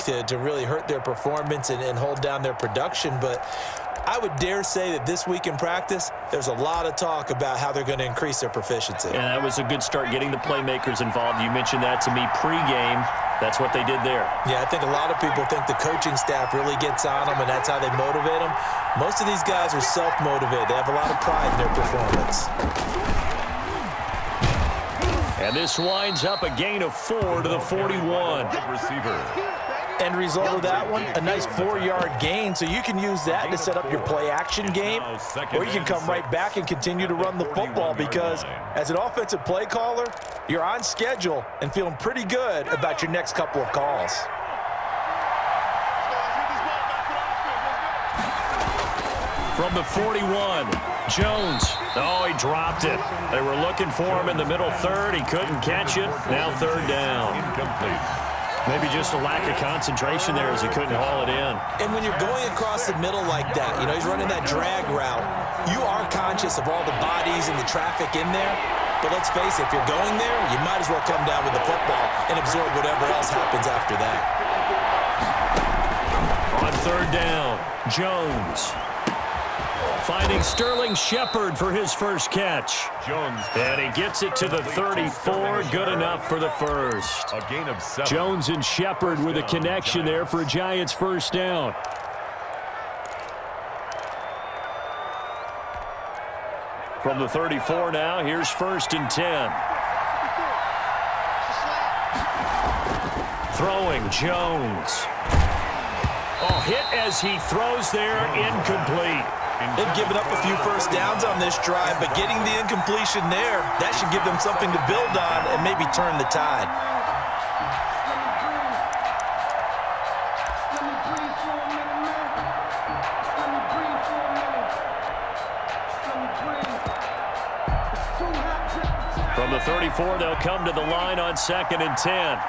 to really hurt their performance and hold down their production. But I would dare say that this week in practice, there's a lot of talk about how they're going to increase their proficiency. Yeah, that was a good start getting the playmakers involved. You mentioned that to me pregame. That's what they did there. Yeah, I think a lot of people think the coaching staff really gets on them, and that's how they motivate them. Most of these guys are self-motivated. They have a lot of pride in their performance. And this winds up a gain of 4 to the 41. Receiver. End result of that one, a nice 4-yard gain, so you can use that to set up your play-action game, or you can come right back and continue to run the football because as an offensive play caller, you're on schedule and feeling pretty good about your next couple of calls. From the 41, Jones. Oh, he dropped it. They were looking for him in the middle third. He couldn't catch it. Now third down. Incomplete. Maybe just a lack of concentration there as he couldn't haul it in. And when you're going across the middle like that, you know, he's running that drag route, you are conscious of all the bodies and the traffic in there. But let's face it, if you're going there, you might as well come down with the football and absorb whatever else happens after that. On third down, Jones. Finding Sterling Shepard for his first catch. Jones. And he gets it to the 34. Good enough for the first. A gain of 7. Jones and Shepard with a connection there for a Giants first down. From the 34 now, here's first and 10. Throwing, Jones. Oh, hit as he throws there, incomplete. They've given up a few first downs on this drive, but getting the incompletion there, that should give them something to build on and maybe turn the tide. From the 34, they'll come to the line on 2nd and 10.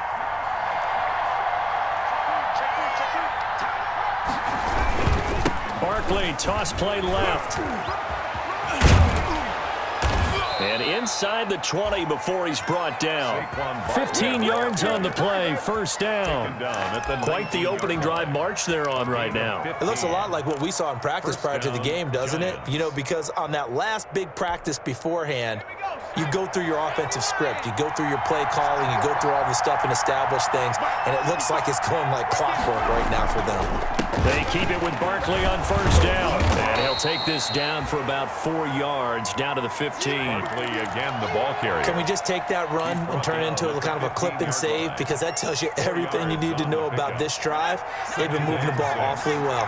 Barkley, toss play left. And inside the 20 before he's brought down. 15 yards on the play, first down. Quite the opening drive march they're on right now. It looks a lot like what we saw in practice prior to the game, doesn't it? You know, because on that last big practice beforehand, you go through your offensive script, you go through your play calling, you go through all the stuff and establish things, and it looks like it's going like clockwork right now for them. They keep it with Barkley on first down. And he'll take this down for about 4 yards, down to the 15. Barkley again, the ball carrier. Can we just take that run and turn it into a kind of a clip and save? Because that tells you everything you need to know about this drive. They've been moving the ball awfully well.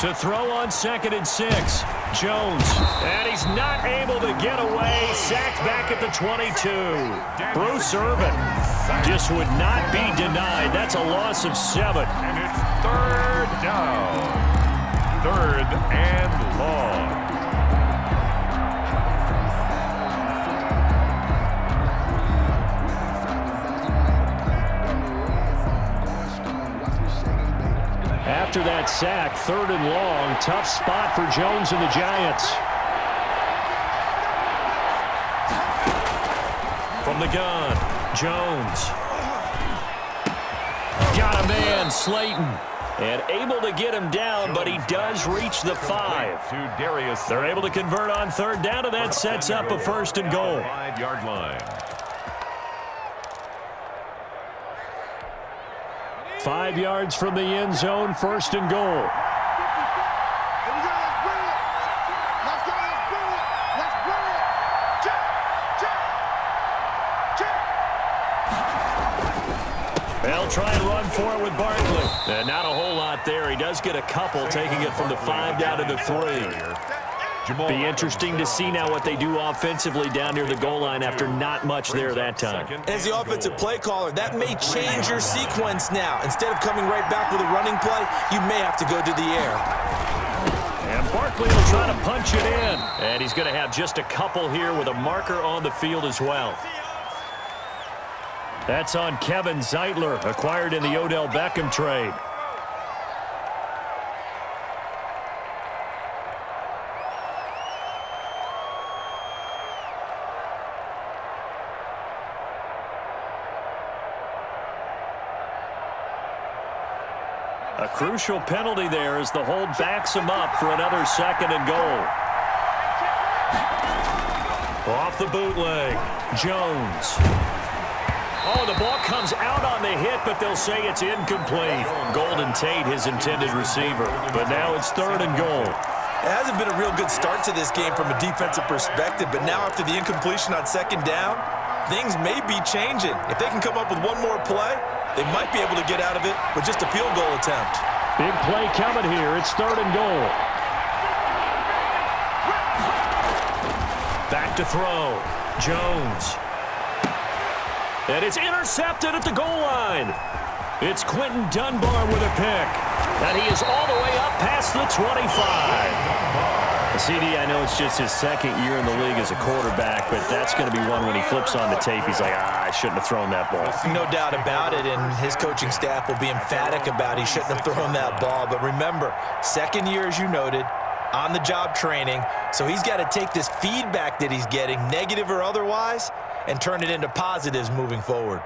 To throw on 2nd and 6, Jones. And he's not able to get away. Sacked back at the 22. Bruce Irvin just would not be denied. That's a loss of 7. And it's third down. 3rd and long. After that sack, 3rd and long, tough spot for Jones and the Giants. From the gun, Jones. Got a man, Slayton. And able to get him down, but he does reach the 5. To Darius. They're able to convert on 3rd down, and that sets up a 1st and goal. 5-yard line. 5 yards from the end zone, 1st and goal. They'll try and run for it with Barkley. And not a whole lot there. He does get a couple, taking it from the 5 down to the 3. Be interesting to see now what they do offensively down near the goal line after not much there that time. As the offensive play caller, that may change your sequence now. Instead of coming right back with a running play, you may have to go to the air. And Barkley will try to punch it in. And he's going to have just a couple here with a marker on the field as well. That's on Kevin Zeitler, acquired in the Odell Beckham trade. A crucial penalty there as the hold backs him up for another 2nd and goal. Off the bootleg, Jones. Oh, the ball comes out on the hit, but they'll say it's incomplete. Golden Tate, his intended receiver. But now it's 3rd and goal. It hasn't been a real good start to this game from a defensive perspective, but now after the incompletion on 2nd down, things may be changing. If they can come up with one more play, they might be able to get out of it with just a field goal attempt. Big play coming here. It's 3rd and goal. Back to throw. Jones. And it's intercepted at the goal line. It's Quentin Dunbar with a pick. And he is all the way up past the 25. CD, I know it's just his 2nd year in the league as a quarterback, but that's going to be one when he flips on the tape. He's like, I shouldn't have thrown that ball. No doubt about it, and his coaching staff will be emphatic about he shouldn't have thrown that ball. But remember, 2nd year, as you noted, on-the-job training, so he's got to take this feedback that he's getting, negative or otherwise, and turn it into positives moving forward.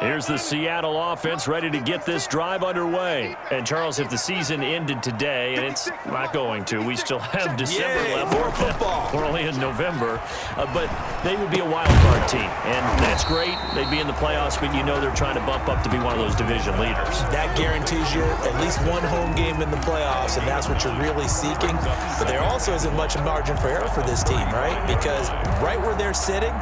Here's the Seattle offense ready to get this drive underway. And, Charles, if the season ended today, and it's not going to, we still have December left. More football. We're only in November. But they would be a wild card team. And that's great. They'd be in the playoffs, but you know they're trying to bump up to be one of those division leaders. That guarantees you at least one home game in the playoffs, and that's what you're really seeking. But there also isn't much margin for error for this team, right? Because right where they're sitting,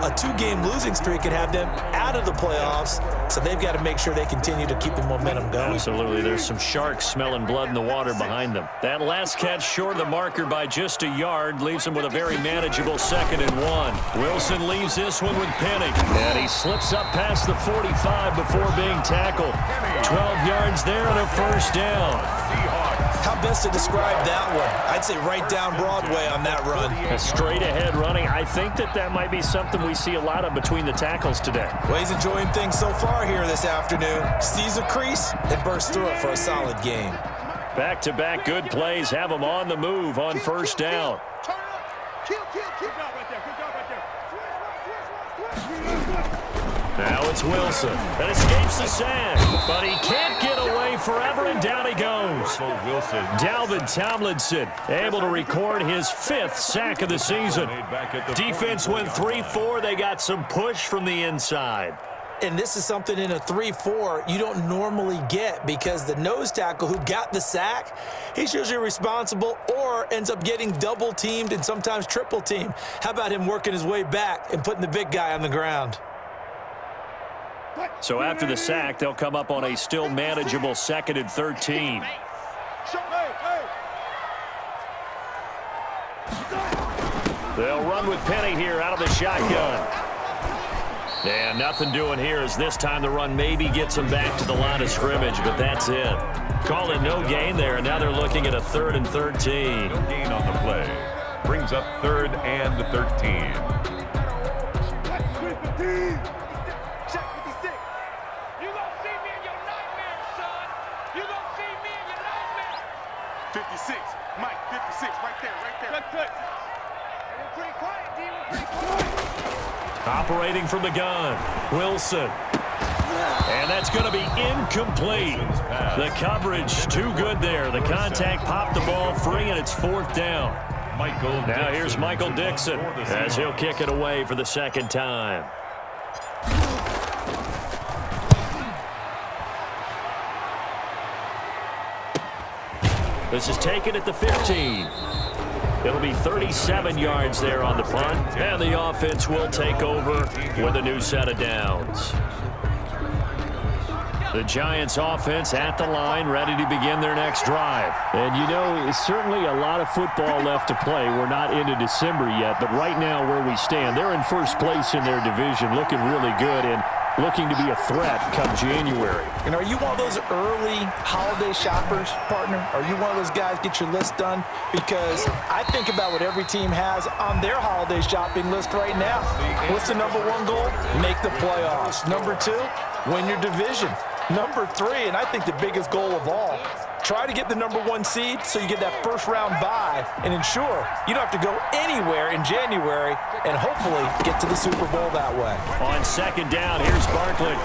a 2-game losing streak could have them out of the playoffs, so they've got to make sure they continue to keep the momentum going. Absolutely. There's some sharks smelling blood in the water behind them. That last catch short of the marker by just a yard leaves them with a very manageable 2nd and 1. Wilson leaves this one with Penny, and he slips up past the 45 before being tackled. 12 yards there and a 1st down. How best to describe that one? I'd say right down Broadway on that run. A straight-ahead running. I think that might be something we see a lot of between the tackles today. Well, he's enjoying things so far here this afternoon. Sees a crease and bursts through it for a solid game. Back-to-back good plays have him on the move on 1st down. Now it's Wilson that escapes the sack, but he can't get away forever, and down he goes. Dalvin Tomlinson able to record his 5th sack of the season. Defense went 3-4. They got some push from the inside. And this is something in a 3-4 you don't normally get, because the nose tackle who got the sack, he's usually responsible or ends up getting double-teamed and sometimes triple-teamed. How about him working his way back and putting the big guy on the ground? So after the sack, they'll come up on a still manageable 2nd and 13. They'll run with Penny here out of the shotgun. And nothing doing here as this time the run maybe gets them back to the line of scrimmage, but that's it. Call it no gain there, and now they're looking at a 3rd and 13. No gain on the play. Brings up 3rd and 13. Operating from the gun, Wilson. And that's going to be incomplete. The coverage too good there. The contact popped the ball free, and it's 4th down. Now here's Michael Dixon as he'll kick it away for the 2nd time. This is taken at the 15. It'll be 37 yards there on the punt, and the offense will take over with a new set of downs. The Giants offense at the line, ready to begin their next drive. And you know, it's certainly a lot of football left to play. We're not into December yet, but right now where we stand, they're in 1st place in their division, looking really good and looking to be a threat come January. And are you one of those early holiday shoppers, partner? Are you one of those guys get your list done? Because I think about what every team has on their holiday shopping list right now. What's the number 1 goal? Make the playoffs. Number 2, win your division. Number 3, and I think the biggest goal of all, Try to get the #1 seed so you get that first-round bye and ensure you don't have to go anywhere in January and hopefully get to the Super Bowl that way. On second down, here's Barkley.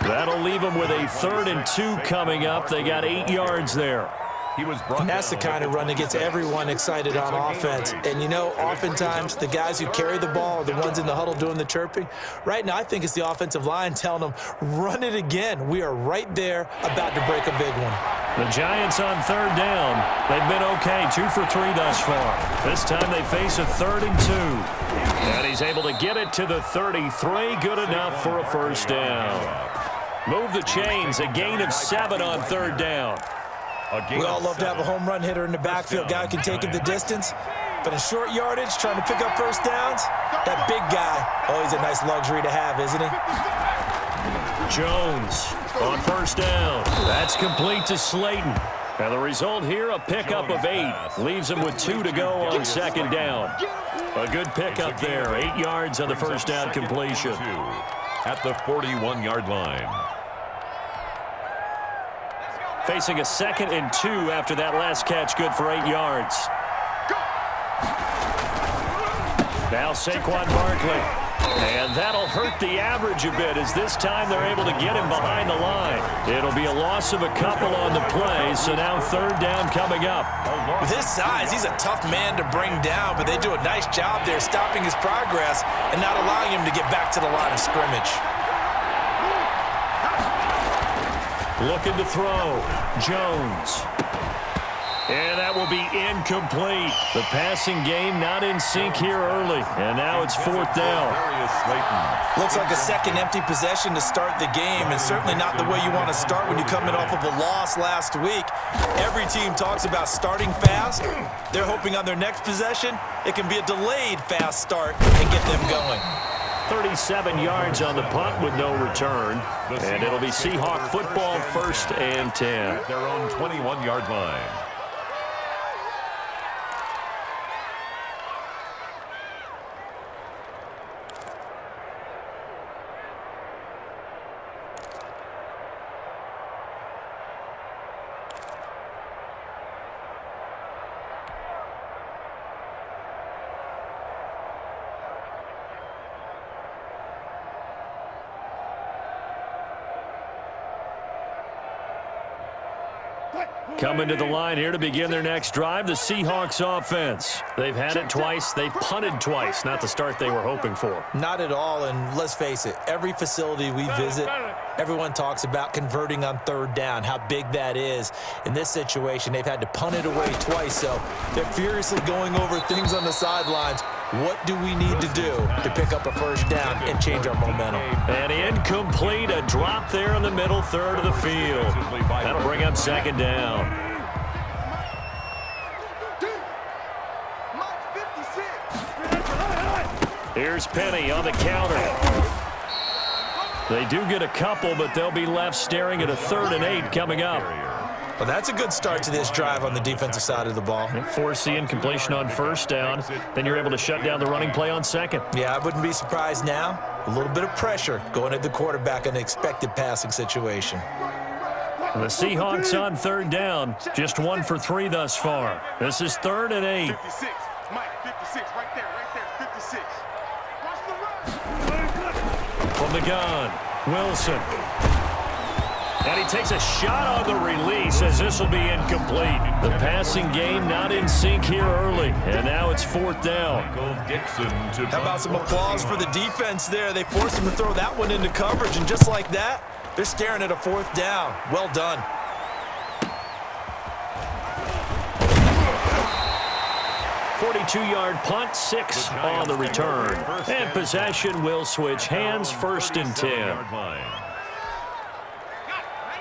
That'll leave them with a 3rd and 2 coming up. They got 8 yards there. And that's the kind of run that gets everyone excited on offense. And, you know, oftentimes the guys who carry the ball are the ones in the huddle doing the chirping. Right now, I think it's the offensive line telling them, run it again. We are right there about to break a big one. The Giants on 3rd down. They've been okay, 2 for 3 thus far. This time they face a 3rd and 2. And he's able to get it to the 33. Good enough for a first down. Move the chains, a gain of 7 on 3rd down. We all love to have a home run hitter in the backfield. Guy can take it the distance. But in short yardage, trying to pick up first downs, that big guy, always a nice luxury to have, isn't he? Jones on first down. That's complete to Slayton. And the result here, a pickup of 8. Leaves him with 2 to go on second down. A good pickup there. 8 yards on the first down completion. At the 41-yard line. Facing a 2nd and 2 after that last catch, good for 8 yards. Now Saquon Barkley. And that'll hurt the average a bit as this time they're able to get him behind the line. It'll be a loss of a couple on the play, so now 3rd down coming up. With his size, he's a tough man to bring down, but they do a nice job there stopping his progress and not allowing him to get back to the line of scrimmage. Looking to throw. Jones. And that will be incomplete. The passing game not in sync here early. And now it's 4th down. Looks like a second empty possession to start the game, and certainly not the way you want to start when you come in off of a loss last week. Every team talks about starting fast. They're hoping on their next possession, it can be a delayed fast start and get them going. 37 yards on the punt with no return. And it'll be Seahawk football, 1st and 10. At their own 21-yard line. Coming to the line here to begin their next drive, the Seahawks offense. They've had it twice. They've punted twice. Not the start they were hoping for. Not at all, and let's face it, every facility we visit, everyone talks about converting on 3rd down, how big that is. In this situation, they've had to punt it away twice, so they're furiously going over things on the sidelines. What do we need to do to pick up a first down and change our momentum? And incomplete, a drop there in the middle 3rd of the field. That'll bring up 2nd down. Here's Penny on the counter. They do get a couple, but they'll be left staring at a 3rd and 8 coming up. Well, that's a good start to this drive on the defensive side of the ball. Force the incompletion on first down. Then you're able to shut down the running play on 2nd. Yeah, I wouldn't be surprised now. A little bit of pressure going at the quarterback in an expected passing situation. The Seahawks on 3rd down. Just 1 for 3 thus far. This is 3rd and 8. 56. Mike, 56. Right there. 56. From the gun, Wilson. And he takes a shot on the release as this will be incomplete. The passing game not in sync here early. And now it's 4th down. How about some applause for the defense there? They forced him to throw that one into coverage, and just like that, they're staring at a 4th down. Well done. .42-yard punt, 6 on the return. And possession will switch hands, 1st and 10.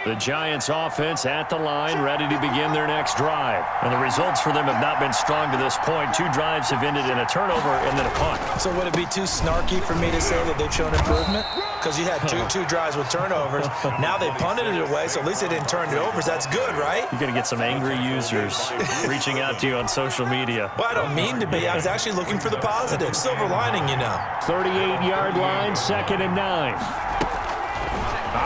The Giants offense at the line, ready to begin their next drive. And the results for them have not been strong to this point. 2 drives have ended in a turnover and then a punt. So would it be too snarky for me to say that they've shown improvement? Because you had two drives with turnovers. Now they punted it away, so at least they didn't turn it over. That's good, right? You're going to get some angry users reaching out to you on social media. Well, I don't mean to be. I was actually looking for the positive. Silver lining, you know. 38-yard line, 2nd and 9.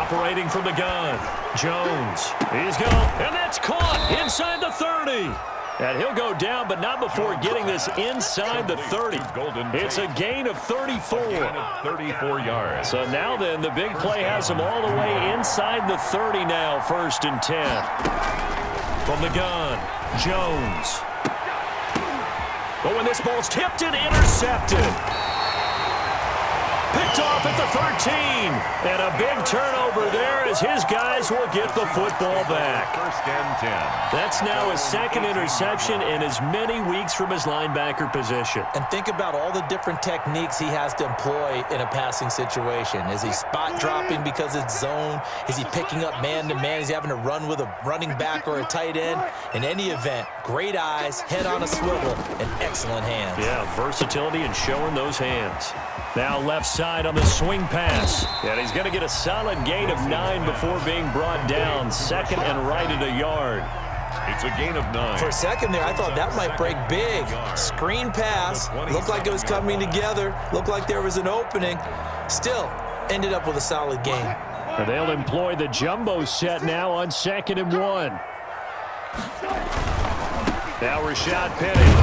Operating from the gun, Jones. He's going, and that's caught inside the 30. And he'll go down, but not before getting this inside the 30. It's a gain of 34. 34 yards. So now then, the big play has him all the way inside the 30 now, 1st and 10. From the gun, Jones. But when this ball's tipped and intercepted. Picked off at the 13. And a big turnover there as his guys will get the football back. 1st and 10. That's now his 2nd interception in as many weeks from his linebacker position. And think about all the different techniques he has to employ in a passing situation. Is he spot dropping because it's zone? Is he picking up man-to-man? Is he having to run with a running back or a tight end? In any event, great eyes, head on a swivel, and excellent hands. Yeah, versatility and showing those hands. Now left side on the swing pass. And he's going to get a solid gain of 9 before being brought down. 2nd and right at a yard. It's a gain of 9. For a second there, I thought that might break big. Screen pass. Looked like it was coming together. Looked like there was an opening. Still, ended up with a solid gain. And they'll employ the jumbo set now on 2nd and 1. Now Rashad Penny.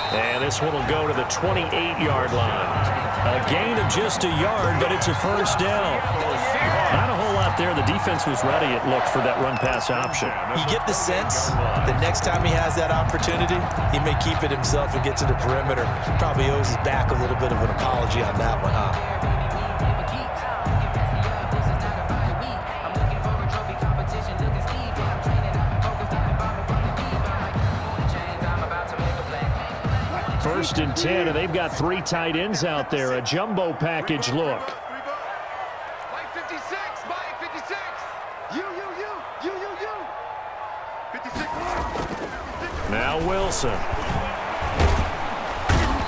And this one will go to the 28-yard line. A gain of just a yard, but it's a 1st down. Not a whole lot there. The defense was ready, it looked, for that run-pass option. You get the sense that next time he has that opportunity, he may keep it himself and get to the perimeter. Probably owes his back a little bit of an apology on that one, huh? First and 10, and they've got 3 tight ends out there. A jumbo package look. Mike 56, Mike 56. You. 56. Now Wilson.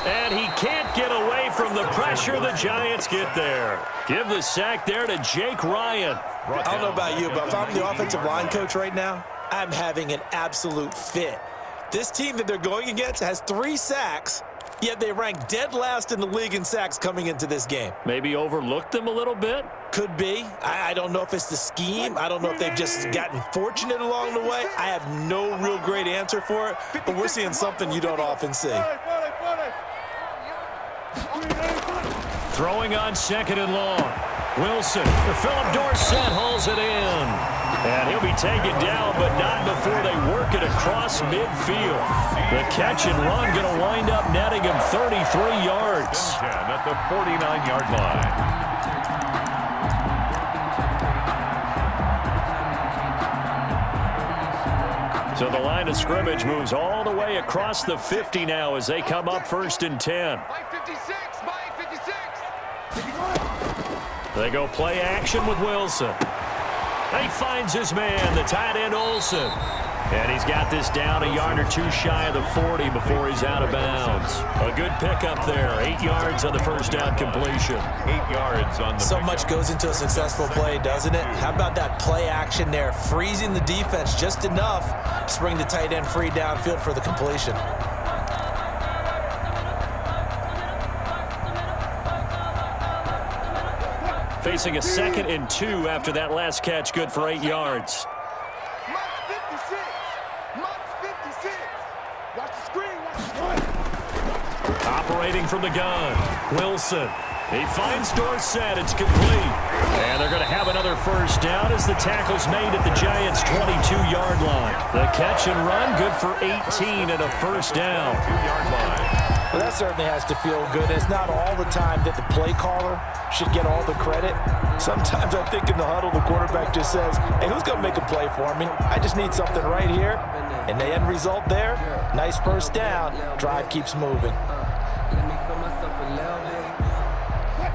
And he can't get away from the pressure. The Giants get there. Give the sack there to Jake Ryan. I don't know about you, but if I'm the offensive line coach right now, I'm having an absolute fit. This team that they're going against has 3 sacks, yet they rank dead last in the league in sacks coming into this game. Maybe overlooked them a little bit? Could be. I don't know if it's the scheme. I don't know if they've just gotten fortunate along the way. I have no real great answer for it, but we're seeing something you don't often see. Throwing on 2nd and long. Wilson. Philip Dorsett hauls it in. And he'll be taken down, but not before they work it across midfield. The catch and run going to wind up netting him 33 yards. At the 49-yard line. So the line of scrimmage moves all the way across the 50 now as they come up 1st and 10. Mike 56, Mike 56. They go play action with Wilson. He finds his man, the tight end Olsen. And he's got this down a yard or 2 shy of the 40 before he's out of bounds. A good pickup there. 8 yards on the 1st down completion. 8 yards on the So much goes into a successful play, doesn't it? How about that play action there? Freezing the defense just enough to bring the tight end free downfield for the completion. Facing a 2nd and 2 after that last catch, good for 8 yards. Mike 56. Mike 56. Watch the screen. Watch the screen. Operating from the gun, Wilson. He finds Dorsett. It's complete. And they're going to have another 1st down as the tackle's made at the Giants' 22-yard line. The catch and run, good for 18 and a 1st down. 2-yard line. Well, that certainly has to feel good. It's not all the time that the play caller should get all the credit. Sometimes I think in the huddle, the quarterback just says, hey, who's going to make a play for me? I just need something right here. And the end result there, nice 1st down. Drive keeps moving.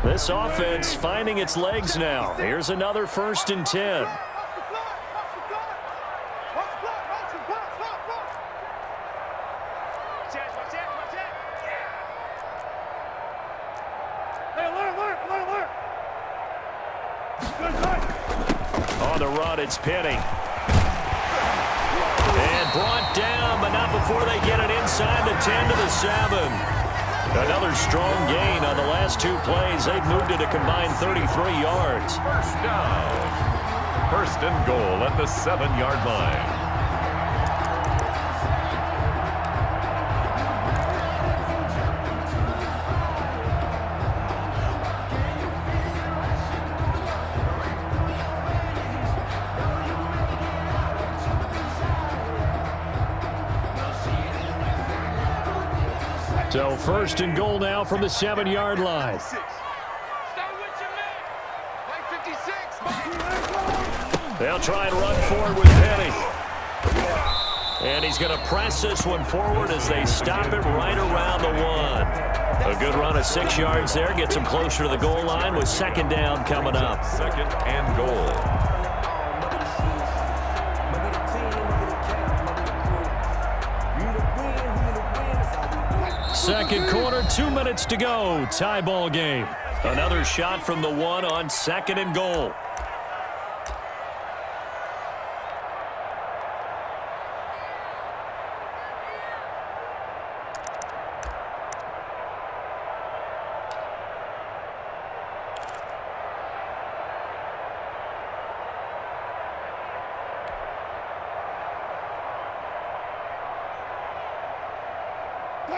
This offense finding its legs now. Here's another 1st and 10. On the run, it's Penny. And brought down, but not before they get it inside the 10 to the 7. Another strong gain on the last 2 plays. They've moved it a combined 33 yards. First down. First and goal at the 7-yard line. So first and goal now from the 7-yard line. They'll try and run forward with Penny. And he's going to press this one forward as they stop it right around the 1. A good run of 6 yards there. Gets him closer to the goal line with second down coming up. Second and goal. Second quarter, 2 minutes to go. Tie ball game. Another shot from the 1 on second and goal.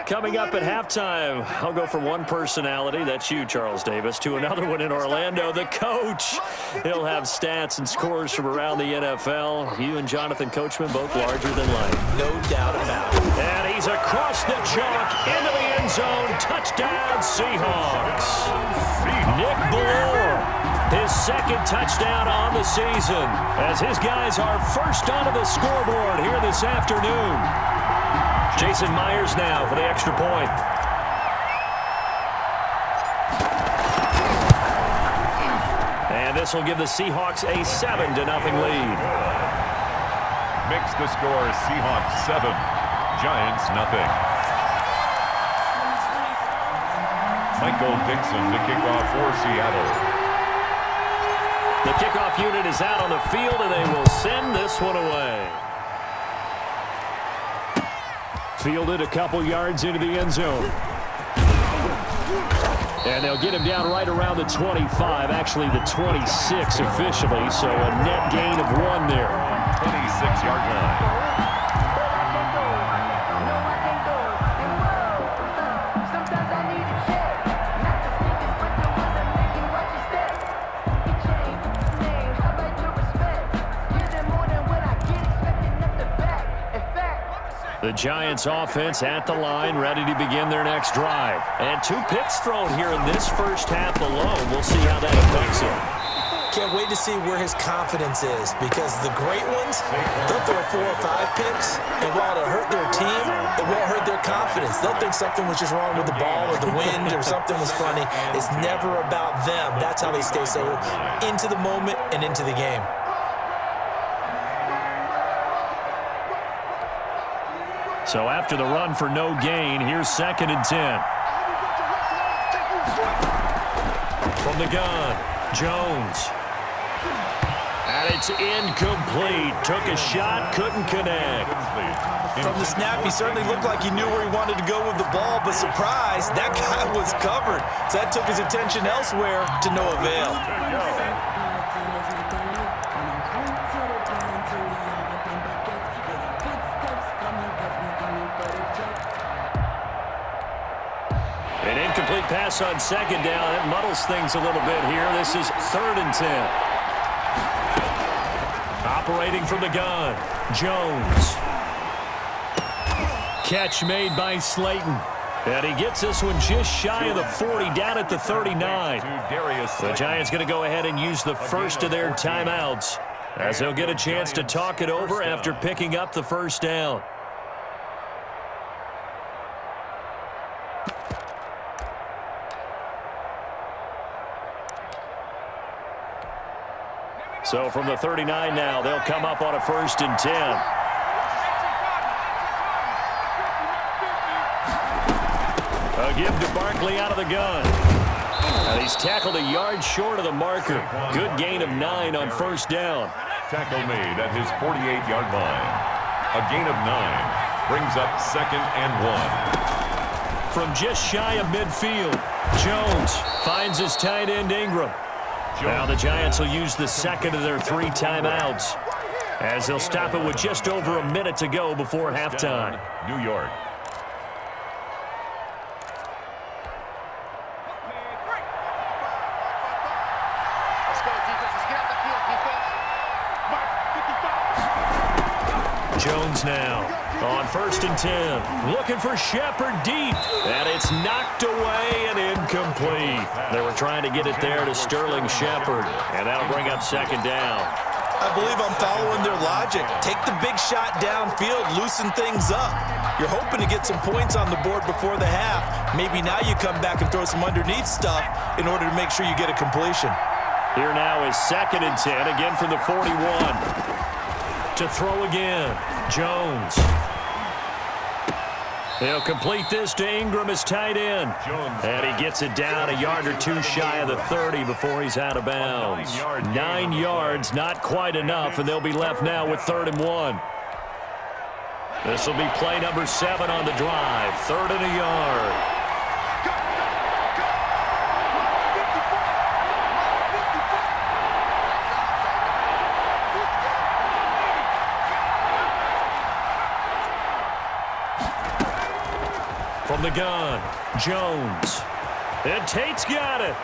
Coming up at halftime, I'll go from one personality, that's you, Charles Davis, to another one in Orlando, the coach. He'll have stats and scores from around the NFL. You and Jonathan Coachman, both larger than life. No doubt about it. And he's across the chalk into the end zone. Touchdown, Seahawks. Nick Ballore, his second touchdown on the season, as his guys are first onto the scoreboard here this afternoon. Jason Myers now for the extra point. And this will give the Seahawks a 7-0 lead. Makes the score Seahawks 7, Giants 0. Michael Dixon to kick off for Seattle. The kickoff unit is out on the field, and they will send this one away. Fielded a couple yards into the end zone. And they'll get him down right around the 25, actually the 26 officially, so a net gain of 1 there. 26-yard line. The Giants offense at the line, ready to begin their next drive. And 2 picks thrown here in this first half alone. We'll see how that affects him. Can't wait to see where his confidence is, because the great ones, they'll throw 4 or 5 picks, and while it'll hurt their team, it won't hurt their confidence. They'll think something was just wrong with the ball or the wind or something was funny. It's never about them. That's how they stay so into the moment and into the game. So after the run for no gain, here's 2nd and 10. From the gun, Jones. And it's incomplete. Took a shot, couldn't connect. From the snap, he certainly looked like he knew where he wanted to go with the ball, but surprise, that guy was covered. So that took his attention elsewhere to no avail. An incomplete pass on second down. It muddles things a little bit here. This is 3rd and 10. Operating from the gun, Jones. Catch made by Slayton. And he gets this one just shy of the 40, down at the 39. The Giants going to go ahead and use the first of their timeouts, as they'll get a chance to talk it over after picking up the first down. So from the 39 now, they'll come up on a 1st and 10. A give to Barkley out of the gun. And he's tackled a yard short of the marker. Good gain of 9 on 1st down. Tackle made at his 48-yard line. A gain of 9 brings up 2nd and 1. from just shy of midfield. Jones finds his tight end Ingram. Now the Giants will use the second of their 3 timeouts, as they'll stop it with just over a minute to go before halftime. New York. Let's go, defense. Let's get out the field, defense. Mark 55. Jones now on 1st and 10. Looking for Shepard deep. And it's knocked away and incomplete. They were trying to get it there to Sterling Shepard. And that'll bring up 2nd down. I believe I'm following their logic. Take the big shot downfield, loosen things up. You're hoping to get some points on the board before the half. Maybe now you come back and throw some underneath stuff in order to make sure you get a completion. Here now is 2nd and 10, again from the 41. To throw again, Jones. He'll complete this to Ingram as tight end. And he gets it down a yard or 2 shy of the 30 before he's out of bounds. 9 yards, not quite enough, and they'll be left now with 3rd and 1. This will be play number 7 on the drive. 3rd and a yard. From the gun, Jones. And Tate's got it.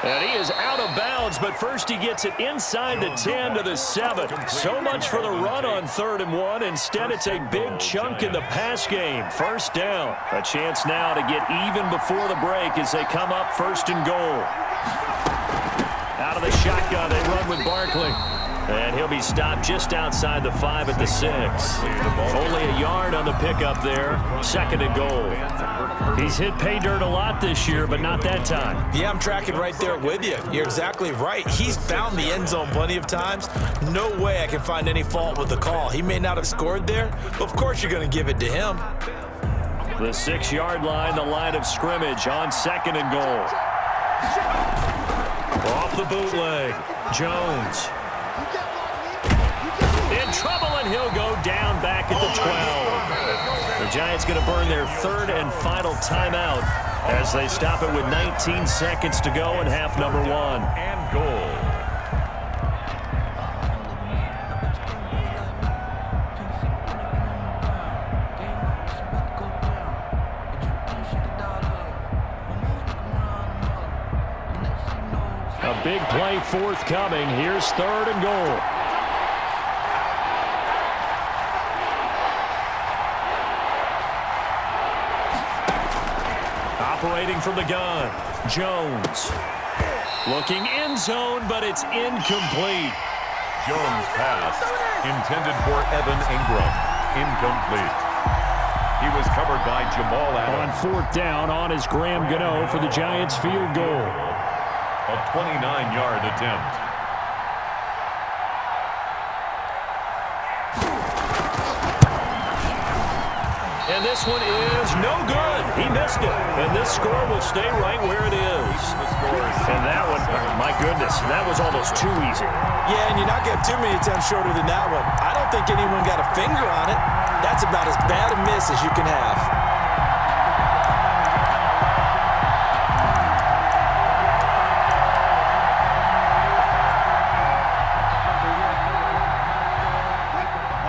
And he is out of bounds, but first he gets it inside the 10 to the 7. So much for the run on 3rd and 1. Instead, it's a big chunk in the pass game. 1st down. A chance now to get even before the break as they come up 1st and goal. Out of the shotgun, they run with Barkley. And he'll be stopped just outside the 5 at the 6. Only a yard on the pickup there. 2nd and goal. He's hit pay dirt a lot this year, but not that time. Yeah, I'm tracking right there with you. You're exactly right. He's found the end zone plenty of times. No way I can find any fault with the call. He may not have scored there, but of course you're going to give it to him. The 6-yard line, the line of scrimmage on 2nd and goal. Off the bootleg, Jones. In trouble, and he'll go down back at the 12. The Giants going to burn their 3rd and final timeout as they stop it with 19 seconds to go in half number 1. And goal. A big play forthcoming. Here's 3rd and goal. Operating from the gun, Jones. Looking end zone, but it's incomplete. Jones' pass intended for Evan Ingram. Incomplete. He was covered by Jamal Adams. On 4th down, on is Graham Gano for the Giants field goal. A 29-yard attempt. And this one is no good. He missed it. And this score will stay right where it is. And that one, my goodness, that was almost too easy. Yeah, and you're not getting too many attempts shorter than that one. I don't think anyone got a finger on it. That's about as bad a miss as you can have.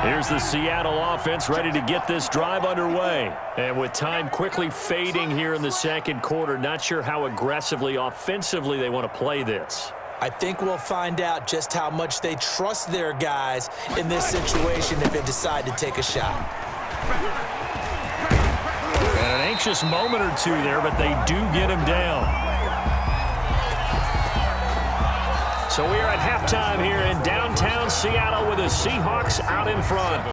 Here's the Seattle offense ready to get this drive underway. And with time quickly fading here in the 2nd quarter, not sure how aggressively, offensively they want to play this. I think we'll find out just how much they trust their guys in this situation if they decide to take a shot. And an anxious moment or two there, but they do get him down. So we are at halftime here in downtown Seattle with the Seahawks out in front.